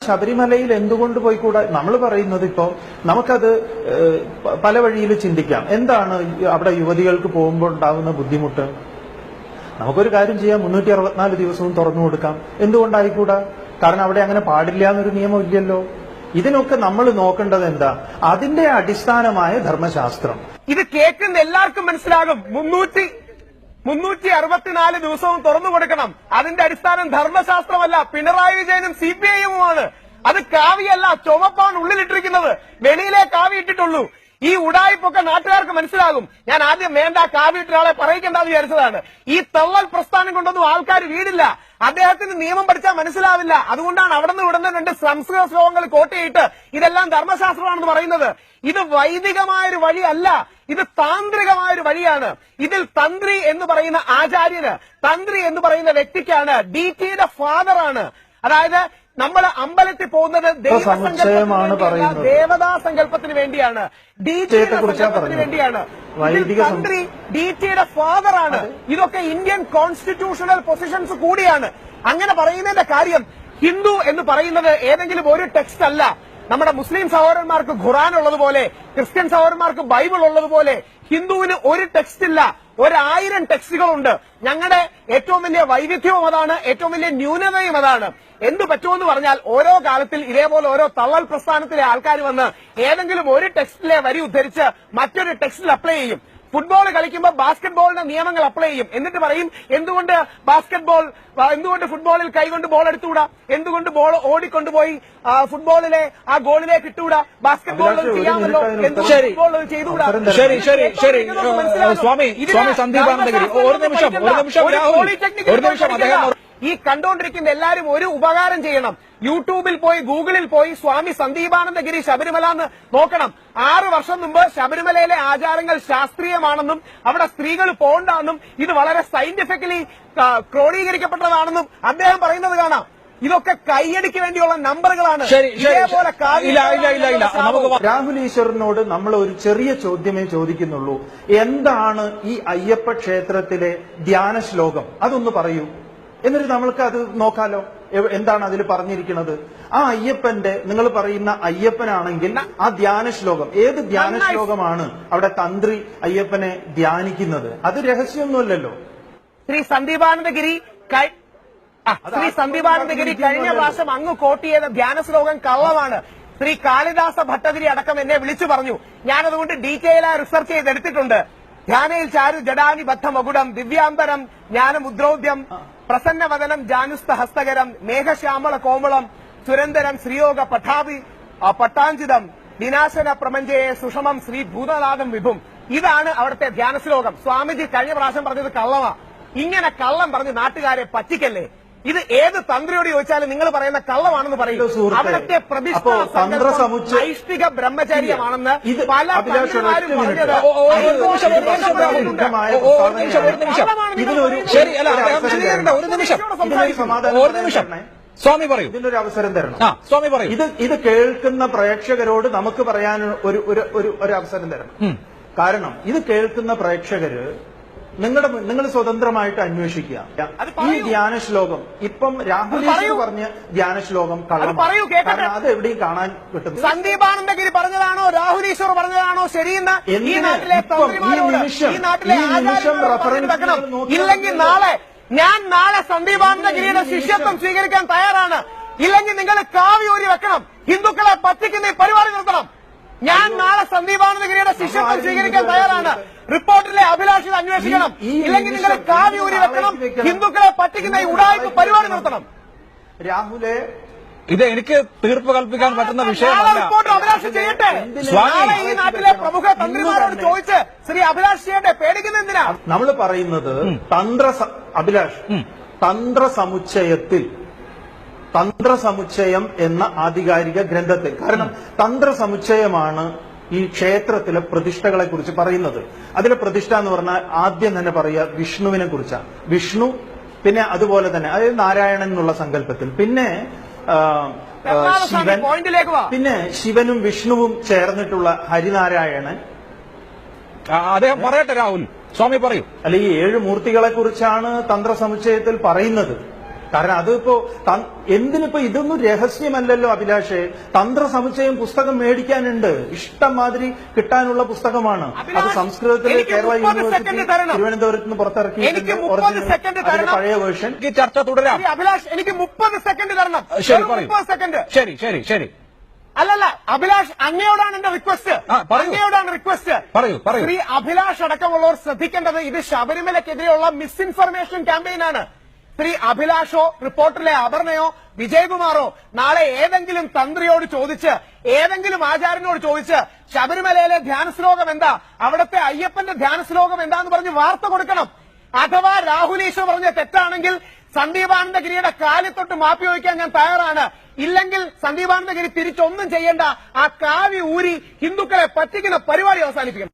ശബരിമലയിൽ എന്തുകൊണ്ട് പോയിക്കൂടാ? നമ്മൾ പറയുന്നത് ഇപ്പോ നമുക്കത് പല വഴിയിൽ ചിന്തിക്കാം. എന്താണ് അവിടെ യുവതികൾക്ക് പോകുമ്പോൾ ഉണ്ടാകുന്ന ബുദ്ധിമുട്ട്? നമുക്കൊരു കാര്യം ചെയ്യാം, 364 ദിവസവും തുറന്നു കൊടുക്കാം. എന്തുകൊണ്ടായിക്കൂടാ? കാരണം അവിടെ അങ്ങനെ പാടില്ല എന്നൊരു നിയമം ഇല്ലല്ലോ. ഇതിനൊക്കെ നമ്മൾ നോക്കേണ്ടത് എന്താ? അതിന്റെ അടിസ്ഥാനമായ ധർമ്മശാസ്ത്രം. ഇത് കേൾക്കുന്ന എല്ലാവർക്കും മനസ്സിലാകും. 364 ദിവസവും തുറന്നു കൊടുക്കണം. അതിന്റെ അടിസ്ഥാനം ധർമ്മശാസ്ത്രമല്ല, പിണറായി വിജയനും CPI-യുമാണ്. അത് കാവിയല്ല, ചുമപ്പാണ് ഉള്ളിലിട്ടിരിക്കുന്നത്. വെളിയിലെ കാവി ഇട്ടിട്ടുള്ളൂ. ഈ ഉടായ്പൊക്കെ നാട്ടുകാർക്ക് മനസ്സിലാകും. ഞാൻ ആദ്യം വേണ്ട കാവിയിട്ട ആളെ പറയിക്കേണ്ടെന്ന് വിചാരിച്ചതാണ്. ഈ തള്ളൽ പ്രസ്ഥാനം കൊണ്ടൊന്നും ആൾക്കാർ വീടില്ല. അദ്ദേഹത്തിന് നിയമം പഠിച്ചാൽ മനസ്സിലാവില്ല. അതുകൊണ്ടാണ് അവിടെ നിന്ന് ഇവിടുന്ന് 2 സംസ്കൃത ശ്ലോകങ്ങൾ കോട്ടിയിട്ട് ഇതെല്ലാം ധർമ്മശാസ്ത്രമാണെന്ന് പറയുന്നത്. ഇത് വൈദികമായൊരു വഴിയല്ല, ഇത് താന്ത്രികമായൊരു വഴിയാണ്. ഇതിൽ തന്ത്രി എന്ന് പറയുന്ന ആചാര്യന്, തന്ത്രി എന്ന് പറയുന്ന വ്യക്തിക്കാണ്, DTയുടെ ഫാദറാണ്. അതായത് നമ്മൾ അമ്പലത്തിൽ പോകുന്നത് ദേവതാ സങ്കല്പത്തിന് വേണ്ടിയാണ്, DTയുടെ സങ്കല്പത്തിന് വേണ്ടിയാണ്. തന്ത്രി DTയുടെ ഫാദറാണ്. ഇതൊക്കെ ഇന്ത്യൻ കോൺസ്റ്റിറ്റ്യൂഷണൽ പൊസിഷൻസ് കൂടിയാണ്. അങ്ങനെ പറയുന്നതിന്റെ കാര്യം, ഹിന്ദു എന്ന് പറയുന്നത് ഏതെങ്കിലും ഒരു ടെക്സ്റ്റ് അല്ല. നമ്മുടെ മുസ്ലിം സഹോദരന്മാർക്ക് ഖുർആൻ ഉള്ളതുപോലെ, ക്രിസ്ത്യൻ സഹോദരന്മാർക്ക് ബൈബിൾ ഉള്ളതുപോലെ ഹിന്ദുവിന് ഒരു ടെക്സ്റ്റ് ഇല്ല. 1000 ടെക്സ്റ്റുകളുണ്ട്. ഞങ്ങളുടെ ഏറ്റവും വലിയ വൈവിധ്യവും അതാണ്, ഏറ്റവും വലിയ ന്യൂനതയും അതാണ്. എന്ത് പറ്റുമെന്ന് പറഞ്ഞാൽ ഓരോ കാലത്തിൽ ഇതേപോലെ ഓരോ തള്ളൽ പ്രസ്ഥാനത്തിലെ ആൾക്കാർ വന്ന് ഏതെങ്കിലും ഒരു ടെക്സ്റ്റിലെ വരി ഉദ്ധരിച്ച് മറ്റൊരു ടെക്സ്റ്റിൽ അപ്ലൈ ചെയ്യും. ഫുട്ബോൾ കളിക്കുമ്പോൾ ബാസ്കറ്റ്ബോളിന്റെ നിയമങ്ങൾ അപ്ലൈ ചെയ്യും. എന്നിട്ട് പറയും എന്തുകൊണ്ട് ഫുട്ബോളിൽ കൈകൊണ്ട് ബോൾ എടുത്തുകൂടാ, എന്തുകൊണ്ട് ബോൾ ഓടിക്കൊണ്ടുപോയി ഫുട്ബോളിലെ ആ ഗോളിലേക്ക് ഇട്ടുകൂടാ, ബാസ്കറ്റ്ബോളിൽ ചെയ്യാമല്ലോ, ഫുട്ബോളിൽ ചെയ്തുകൂടാ. ശരി ശരി ശരി സ്വാമി സന്ദീപാനന്ദഗിരി ഒരു നിമിഷം അദ്ദേഹം ഈ കണ്ടുകൊണ്ടിരിക്കുന്ന എല്ലാവരും ഒരു ഉപകാരം ചെയ്യണം. യൂട്യൂബിൽ പോയി, ഗൂഗിളിൽ പോയി സ്വാമി സന്ദീപാനന്ദഗിരി ശബരിമല എന്ന് നോക്കണം. 6 വർഷം മുമ്പ് ശബരിമലയിലെ ആചാരങ്ങൾ ശാസ്ത്രീയമാണെന്നും അവിടെ സ്ത്രീകൾ പോകണ്ടെന്നും ഇത് വളരെ സയന്റിഫിക്കലി ക്രോഡീകരിക്കപ്പെട്ടതാണെന്നും അദ്ദേഹം പറയുന്നത് കാണാം. ഇതൊക്കെ കൈയടിക്ക് വേണ്ടിയുള്ള നമ്പറുകളാണ്. ഇതേപോലെ രാഹുൽ ഈശ്വറിനോട് നമ്മൾ ഒരു ചെറിയ ചോദ്യമേ ചോദിക്കുന്നുള്ളൂ. എന്താണ് ഈ അയ്യപ്പ ക്ഷേത്രത്തിലെ ധ്യാന ശ്ലോകം? അതൊന്ന് പറയൂ. എന്നിട്ട് നമ്മൾക്ക് അത് നോക്കാലോ, എന്താണ് അതിൽ പറഞ്ഞിരിക്കുന്നത്. ആ അയ്യപ്പന്റെ, നിങ്ങൾ പറയുന്ന അയ്യപ്പനാണെങ്കിൽ ആ ധ്യാന ശ്ലോകം, ഏത് ധ്യാന ശ്ലോകമാണ് അവിടെ തന്ത്രി അയ്യപ്പനെ ധ്യാനിക്കുന്നത്? അത് രഹസ്യമൊന്നുമല്ലല്ലോ. ശ്രീ സന്ദീപാനന്ദഗിരി കഴിഞ്ഞ പ്രാവശ്യം അങ്ങ് കോട്ട് ചെയ്ത ധ്യാന ശ്ലോകം കള്ളമാണ്. ശ്രീ കാളിദാസ ഭട്ടതിരി അടക്കം എന്നെ വിളിച്ചു പറഞ്ഞു. ഞാനതുകൊണ്ട് ഡീറ്റെയിലായി റിസർച്ച് ചെയ്തെടുത്തിട്ടുണ്ട്. ധ്യാനയിൽ ചാരു ജഡാനി ബദ്ധ മകുടം, ദിവ്യാംബരം ജ്ഞാനമുദ്രൗദ്യം, പ്രസന്നവദനം ജാനുസ്ത ഹസ്തകരം, മേഘശ്യാമള കോമളം, സുരന്തരം ശ്രീയോഗ പട്ടാഞ്ചിതം, വിനാശന പ്രപഞ്ചയെ സുഷമം ശ്രീ ഭൂതനാഥം വിഭും. ഇതാണ് അവിടുത്തെ ധ്യാന ശ്ലോകം. സ്വാമിജി കഴിഞ്ഞ പ്രാവശ്യം പറഞ്ഞത് കള്ളമാ. ഇങ്ങനെ കള്ളം പറഞ്ഞ് നാട്ടുകാരെ പറ്റിക്കല്ലേ. ഇത് ഏത് തന്ത്രിയോട് ചോദിച്ചാലും നിങ്ങൾ പറയുന്ന കള്ളമാണെന്ന് പറയും. അവിടുത്തെ നൈഷ്ഠിക ബ്രഹ്മചര്യമാണെന്ന് പല തന്ത്രിമാരും പറഞ്ഞത്. സ്വാമി പറയൂ, ഇതിനൊരു അവസരം തരണം. സ്വാമി പറയൂ. ഇത് കേൾക്കുന്ന പ്രേക്ഷകരോട് നമുക്ക് പറയാൻ ഒരു അവസരം തരണം. കാരണം ഇത് കേൾക്കുന്ന പ്രേക്ഷകര് നിങ്ങൾ സ്വതന്ത്രമായിട്ട് അന്വേഷിക്കുക. ഈ ധ്യാന ശ്ലോകം ഇപ്പം രാഹുൽ പറഞ്ഞ ധ്യാന ശ്ലോകം കള്ളമാണ്. അത് എവിടെയും കാണാൻ കിട്ടും. സന്ദീപാനന്ദഗിരി പറഞ്ഞതാണോ രാഹുൽ ഈശ്വർ പറഞ്ഞതാണോ ശരിയെന്ന് ഈ നാട്ടിലെ ഇല്ലെങ്കിൽ നാളെ സന്ദീപാനന്ദഗിരിയുടെ ശിഷ്യത്വം സ്വീകരിക്കാൻ തയ്യാറാണ്. ഇല്ലെങ്കിൽ നിങ്ങൾ കാവി ഊരി വെക്കണം. ഹിന്ദുക്കളെ പറ്റിക്കുന്ന ഈ പരിപാടി നിർത്തണം. ഞാൻ നാളെ സന്ദീപാനന്ദഗിരിയുടെ ശിഷ്യത്വം സ്വീകരിക്കാൻ തയ്യാറാണ്. റിപ്പോർട്ടിലെ അഭിലാഷിത അന്വേഷിക്കണം. ഇല്ലെങ്കിൽ നിങ്ങൾ കാവി ഊരി വെക്കണം. ഹിന്ദുക്കളെ പറ്റിക്കുന്ന ഈ ഉടായ്പ പരിപാടി നിർത്തണം. രാഹുലെ, ഇത് എനിക്ക് തീർപ്പ് കൽപ്പിക്കാൻ പറ്റുന്ന വിഷയമല്ല. റിപ്പോർട്ട് അഭിലാഷ് ചെയ്യട്ടെ. നാളെ ഈ നാട്ടിലെ പ്രമുഖ തന്ത്രിമാരോട് ചോദിച്ച് ശ്രീ അഭിലാഷ് ചെയ്യട്ടെ. പേടിക്കുന്ന എന്തിനാ? നമ്മൾ പറയുന്നത് തന്ത്രസമുച്ചയം എന്ന ആധികാരിക ഗ്രന്ഥത്തിൽ. കാരണം തന്ത്രസമുച്ചയമാണ് ഈ ക്ഷേത്രത്തിലെ പ്രതിഷ്ഠകളെ കുറിച്ച് പറയുന്നത്. അതിലെ പ്രതിഷ്ഠ എന്ന് പറഞ്ഞാൽ ആദ്യം തന്നെ പറയുക വിഷ്ണുവിനെ കുറിച്ചാണ്. വിഷ്ണു, പിന്നെ അതുപോലെ തന്നെ അതായത് നാരായണൻ എന്നുള്ള സങ്കല്പത്തിൽ, പിന്നെ ശിവൻ, പിന്നെ ശിവനും വിഷ്ണുവും ചേർന്നിട്ടുള്ള ഹരിനാരായണൻ. അദ്ദേഹം പറയട്ടെ രാഹുൽ, സ്വാമി പറയൂ. അല്ല, ഈ 7 മൂർത്തികളെ കുറിച്ചാണ് തന്ത്രസമുച്ചയത്തിൽ പറയുന്നത്. കാരണം അതിപ്പോ എന്തിനിപ്പോ ഇതൊന്നും രഹസ്യമല്ലല്ലോ അഭിലാഷേ. തന്ത്രസമുച്ചയം പുസ്തകം മേടിക്കാനുണ്ട്, ഇഷ്ടംമാതിരി കിട്ടാനുള്ള പുസ്തകമാണ്. അത് സംസ്കൃതത്തിൽ കേരള യൂണിവേഴ്സിറ്റി തിരുവനന്തപുരത്ത് നിന്ന് പുറത്തിറക്കി പഴയ വേർഷൻ. ചർച്ച തുടരാം. അഭിലാഷ്, എനിക്ക് 30 സെക്കൻഡ് തരണം. ശരി, പറയൂ. 30 സെക്കൻഡ്. ശരി ശരി ശരി. അല്ലല്ല അഭിലാഷ്, അങ്ങയോടാണ് എന്റെ റിക്വസ്റ്റ്. അങ്ങയോടാണ് റിക്വസ്റ്റ്. പറയൂ പറയൂ. ശ്രീ അഭിലാഷ് അടക്കമുള്ളവർ ശ്രദ്ധിക്കേണ്ടത് ഇത് ശബരിമലക്കെതിരെയുള്ള മിസ്ഇൻഫർമേഷൻ ക്യാമ്പയിനാണ്. ശ്രീ അഭിലാഷോ റിപ്പോർട്ടിലെ അപർണയോ വിജയകുമാറോ നാളെ ഏതെങ്കിലും തന്ത്രിയോട് ചോദിച്ച്, ഏതെങ്കിലും ആചാര്യനോട് ചോദിച്ച് ശബരിമലയിലെ ധ്യാന ശ്ലോകം എന്താ, അവിടുത്തെ അയ്യപ്പന്റെ ധ്യാന ശ്ലോകം എന്താന്ന് പറഞ്ഞ് വാർത്ത കൊടുക്കണം. അഥവാ രാഹുൽ ഈശ്വർ പറഞ്ഞ തെറ്റാണെങ്കിൽ സന്ദീപാനന്ദഗിരിയുടെ കാലിൽ തൊട്ട് മാപ്പി ചോദിക്കാൻ ഞാൻ തയ്യാറാണ്. ഇല്ലെങ്കിൽ സന്ദീപാനന്ദഗിരി തിരിച്ചൊന്നും ചെയ്യേണ്ട, ആ കാവി ഊരി ഹിന്ദുക്കളെ പറ്റിക്കുന്ന പരിപാടി അവസാനിപ്പിക്കണം.